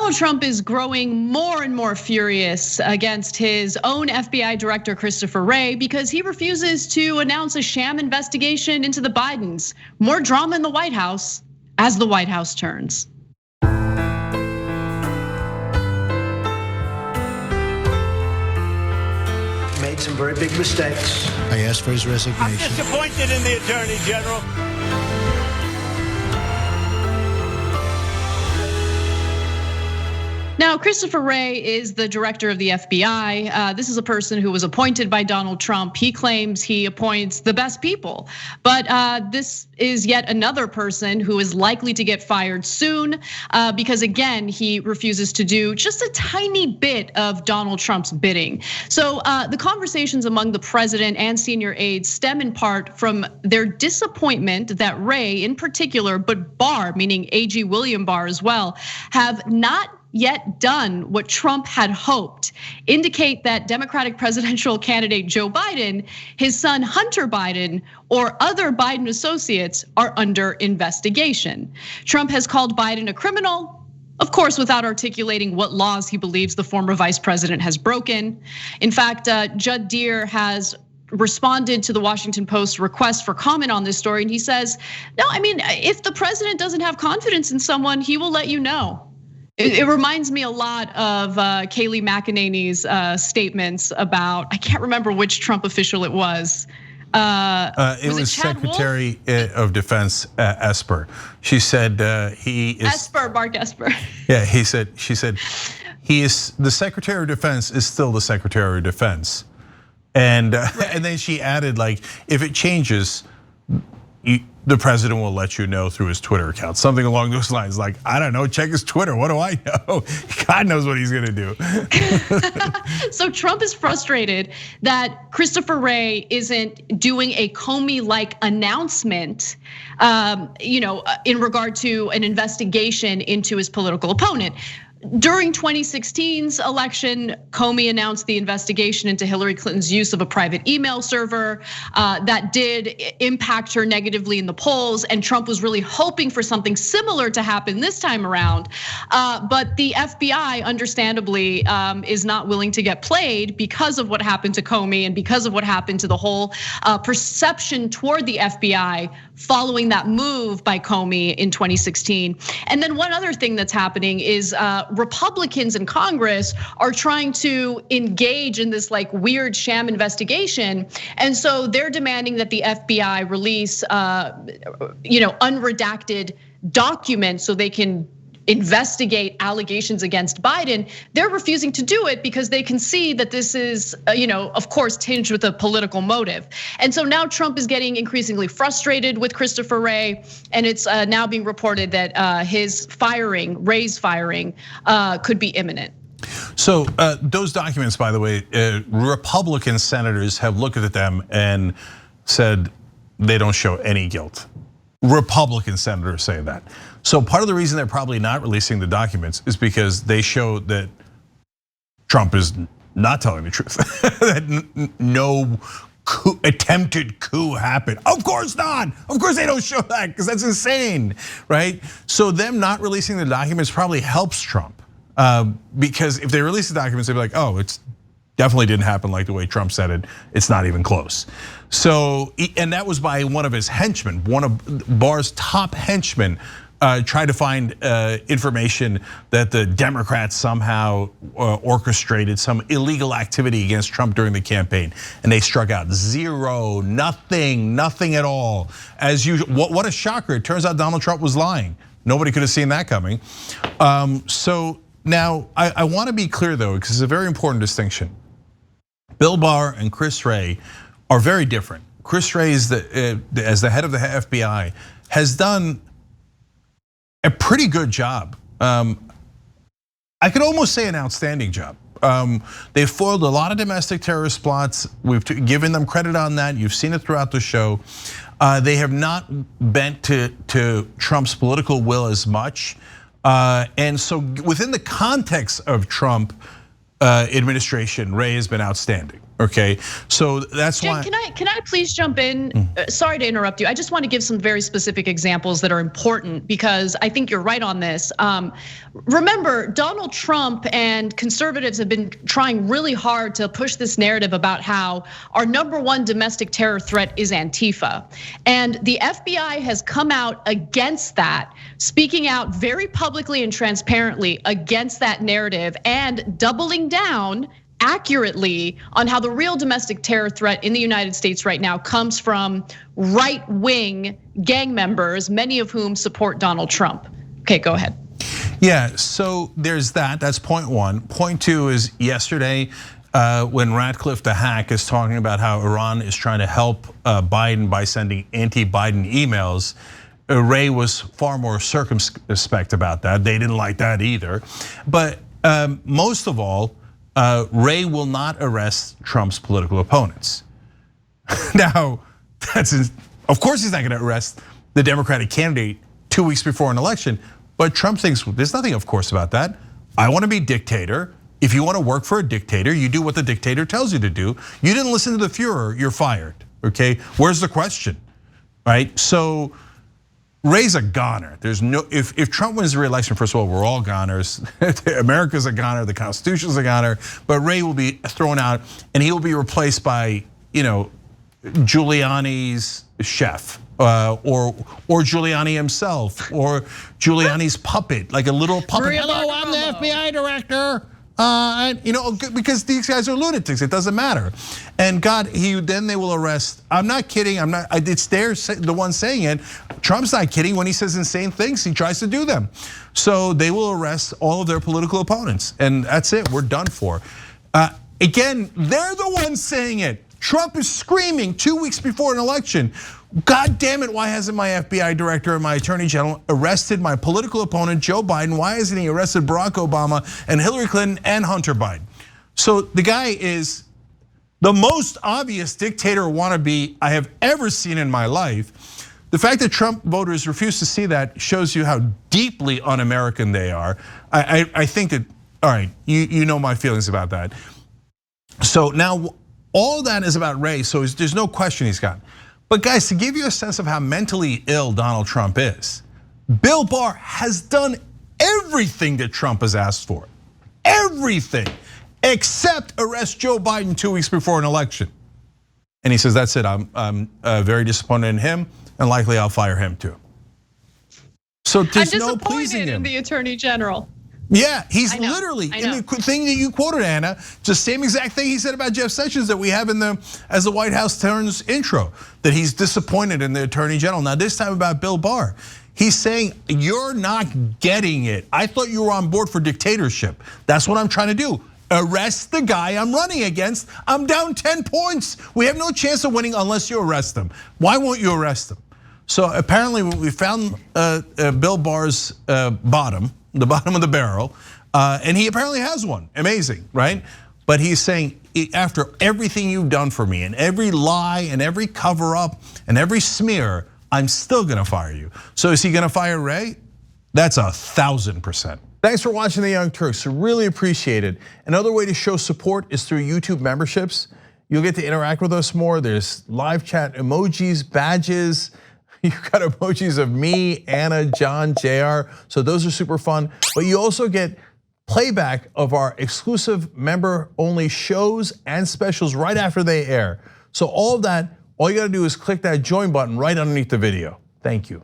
Donald Trump is growing more and more furious against his own FBI director, Christopher Wray, because he refuses to announce a sham investigation into the Bidens. More drama in the White House as the White House turns. Made some very big mistakes. I asked for his resignation. I'm disappointed in the Attorney General. Now, Christopher Wray is the director of the FBI. This is a person who was appointed by Donald Trump. He claims he appoints the best people, but this is yet another person who is likely to get fired soon because again, he refuses to do just a tiny bit of Donald Trump's bidding. So the conversations among the president and senior aides stem in part from their disappointment that Wray in particular, but Barr, meaning AG William Barr as well, have not yet done what Trump had hoped, indicate that Democratic presidential candidate Joe Biden, his son Hunter Biden, or other Biden associates are under investigation. Trump has called Biden a criminal, of course, without articulating what laws he believes the former vice president has broken. In fact, Judd Deere has responded to the Washington Post request for comment on this story, and he says, no, I mean, if the president doesn't have confidence in someone, he will let you know. It reminds me a lot of Kayleigh McEnany's statements about, I can't remember which Trump official it was. It was Secretary of Defense Esper. She said he is Esper, Mark Esper. Yeah, she said he is the Secretary of Defense is still the Secretary of Defense, and and then she added, like, if it changes, the president will let you know through his Twitter account, something along those lines. Like, I don't know, check his Twitter. What do I know? God knows what he's gonna do. So Trump is frustrated that Christopher Wray isn't doing a Comey-like announcement, in regard to an investigation into his political opponent. During 2016's election, Comey announced the investigation into Hillary Clinton's use of a private email server that did impact her negatively in the polls, and Trump was really hoping for something similar to happen this time around. But the FBI, understandably, is not willing to get played because of what happened to Comey and because of what happened to the whole perception toward the FBI following that move by Comey in 2016. And then one other thing that's happening is Republicans in Congress are trying to engage in this like weird sham investigation. And so they're demanding that the FBI release unredacted documents so they can investigate allegations against Biden. They're refusing to do it because they can see that this is, of course, tinged with a political motive. And so now Trump is getting increasingly frustrated with Christopher Wray, and it's now being reported that Wray's firing, could be imminent. So those documents, by the way, Republican senators have looked at them and said they don't show any guilt. Republican senators say that. So part of the reason they're probably not releasing the documents is because they show that Trump is not telling the truth, that no attempted coup happened. Of course not. Of course they don't show that because that's insane, right? So them not releasing the documents probably helps Trump because if they release the documents, they'd be like, oh, it's definitely didn't happen like the way Trump said it. It's not even close. So, and that was by one of his henchmen, one of Barr's top henchmen, tried to find information that the Democrats somehow orchestrated some illegal activity against Trump during the campaign, and they struck out zero, nothing at all. As usual, what a shocker! It turns out Donald Trump was lying. Nobody could have seen that coming. So now I want to be clear though, because it's a very important distinction. Bill Barr and Chris Wray are very different. Chris Wray is as the head of the FBI has done a pretty good job. I could almost say an outstanding job. They've foiled a lot of domestic terrorist plots. We've given them credit on that. You've seen it throughout the show. They have not bent to Trump's political will as much. And so within the context of Trump administration, Wray has been outstanding. Okay, so that's Jen, why. Can I please jump in? Sorry to interrupt you. I just want to give some very specific examples that are important because I think you're right on this. Remember, Donald Trump and conservatives have been trying really hard to push this narrative about how our #1 domestic terror threat is Antifa. And the FBI has come out against that, speaking out very publicly and transparently against that narrative and doubling down accurately on how the real domestic terror threat in the United States right now comes from right-wing gang members, many of whom support Donald Trump. Okay, go ahead. Yeah, so there's that, that's point one. Point two is yesterday, when Ratcliffe the hack is talking about how Iran is trying to help Biden by sending anti-Biden emails, Wray was far more circumspect about that. They didn't like that either. But most of all, Wray will not arrest Trump's political opponents. Now, of course he's not gonna arrest the Democratic candidate 2 weeks before an election, but Trump thinks there's nothing of course about that. I wanna be dictator. If you wanna work for a dictator, you do what the dictator tells you to do. You didn't listen to the Fuhrer, you're fired, okay? Where's the question, right? So, Wray's a goner. There's no, if Trump wins the re-election, first of all, we're all goners. America's a goner, the Constitution's a goner, but Wray will be thrown out and he will be replaced by, Giuliani's chef, or Giuliani himself, or Giuliani's puppet, like a little puppet. Hello, I'm the FBI director. Because these guys are lunatics, it doesn't matter. And God, then they will arrest. I'm not kidding. It's the one saying it. Trump's not kidding when he says insane things. He tries to do them. So they will arrest all of their political opponents, and that's it. We're done for. Again, they're the ones saying it. Trump is screaming 2 weeks before an election. God damn it, why hasn't my FBI director and my attorney general arrested my political opponent, Joe Biden? Why hasn't he arrested Barack Obama and Hillary Clinton and Hunter Biden? So the guy is the most obvious dictator wannabe I have ever seen in my life. The fact that Trump voters refuse to see that shows you how deeply un-American they are. I think that, all right, you know my feelings about that. So now all that is about Wray, so there's no question he's got. But guys, to give you a sense of how mentally ill Donald Trump is, Bill Barr has done everything that Trump has asked for. Everything, except arrest Joe Biden 2 weeks before an election. And he says, that's it, I'm very disappointed in him, and likely I'll fire him too. So there's no pleasing him. I'm disappointed in the Attorney General. Yeah, he's literally in the thing that you quoted, Anna, just same exact thing he said about Jeff Sessions that we have as the White House turns intro, that he's disappointed in the Attorney General. Now this time about Bill Barr, he's saying you're not getting it. I thought you were on board for dictatorship. That's what I'm trying to do. Arrest the guy I'm running against. I'm down 10 points. We have no chance of winning unless you arrest him. Why won't you arrest him? So apparently we found Bill Barr's bottom, the bottom of the barrel, and he apparently has one. Amazing, right? But he's saying, after everything you've done for me, and every lie, and every cover up, and every smear, I'm still gonna fire you. So is he gonna fire Wray? That's 1,000%. Thanks for watching The Young Turks, really appreciate it. Another way to show support is through YouTube memberships. You'll get to interact with us more. There's live chat emojis, badges. You've got emojis of me, Anna, John, JR, so those are super fun. But you also get playback of our exclusive member-only shows and specials right after they air. So all of that, all you gotta do is click that join button right underneath the video. Thank you.